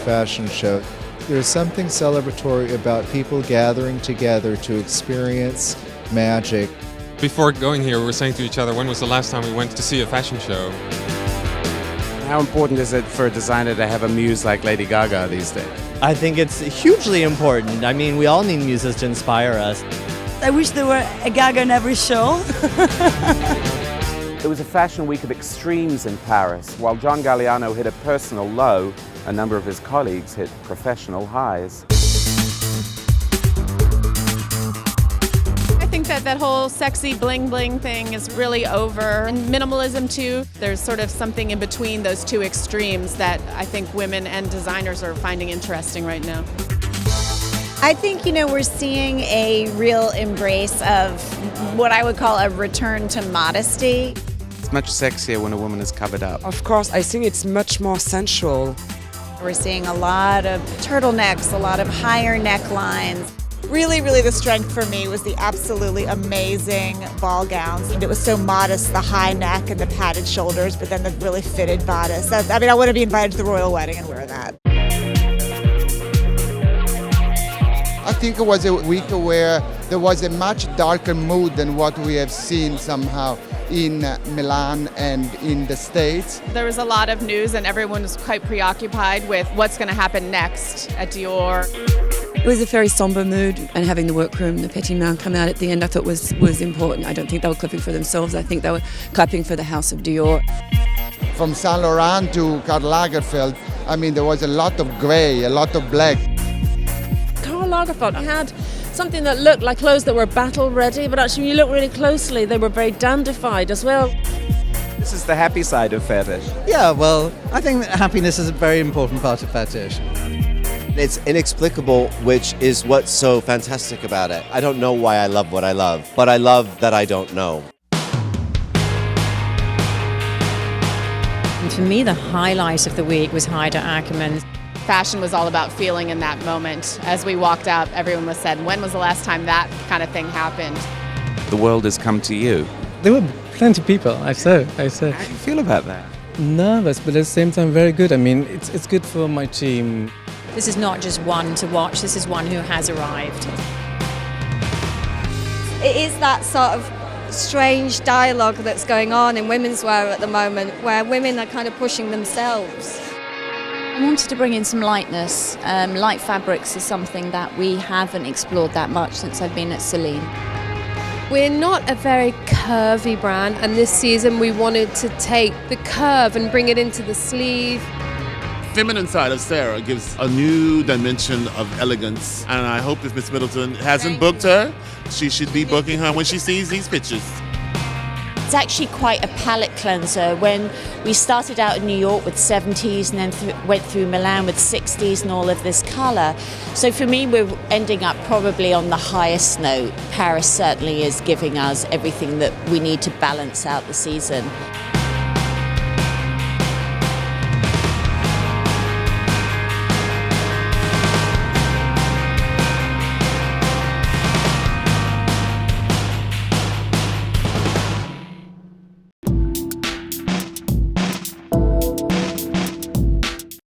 fashion show. There's something celebratory about people gathering together to experience magic. Before going here, we were saying to each other, when was the last time we went to see a fashion show? How important is it for a designer to have a muse like Lady Gaga these days? I think it's hugely important. I mean, we all need muses to inspire us. I wish there were a Gaga in every show. It was a fashion week of extremes in Paris. While John Galliano hit a personal low, a number of his colleagues hit professional highs. I think that whole sexy bling bling thing is really over. And minimalism too. There's sort of something in between those two extremes that I think women and designers are finding interesting right now. I think, we're seeing a real embrace of what I would call a return to modesty. It's much sexier when a woman is covered up. Of course, I think it's much more sensual. We're seeing a lot of turtlenecks, a lot of higher necklines. Really, the strength for me was the absolutely amazing ball gowns. It was so modest, the high neck and the padded shoulders, but then the really fitted bodice. I want to be invited to the royal wedding and wear that. I think it was a week where there was a much darker mood than what we have seen somehow in Milan and in the States. There was a lot of news and everyone was quite preoccupied with what's going to happen next at Dior. It was a very somber mood, and having the workroom, the petit main come out at the end, I thought was important. I don't think they were clapping for themselves. I think they were clapping for the House of Dior. From Saint Laurent to Karl Lagerfeld, there was a lot of grey, a lot of black. Karl Lagerfeld had something that looked like clothes that were battle ready, but actually when you look really closely, they were very dandified as well. This is the happy side of fetish. Yeah, well, I think that happiness is a very important part of fetish. It's inexplicable, which is what's so fantastic about it. I don't know why I love what I love, but I love that I don't know. And for me, the highlight of the week was Heider Ackermann. Fashion was all about feeling in that moment. As we walked out, everyone was said, when was the last time that kind of thing happened? The world has come to you. There were plenty of people, I say. How do you feel about that? Nervous, but at the same time very good. It's good for my team. This is not just one to watch, this is one who has arrived. It is that sort of strange dialogue that's going on in women's wear at the moment, where women are kind of pushing themselves. I wanted to bring in some lightness. Light fabrics is something that we haven't explored that much since I've been at Celine. We're not a very curvy brand, and this season we wanted to take the curve and bring it into the sleeve. Feminine side of Sarah gives a new dimension of elegance, and I hope if Miss Middleton hasn't booked her, she should be booking her when she sees these pictures. It's actually quite a palette cleanser. When we started out in New York with 70s and then went through Milan with 60s and all of this colour. So for me, we're ending up probably on the highest note. Paris certainly is giving us everything that we need to balance out the season.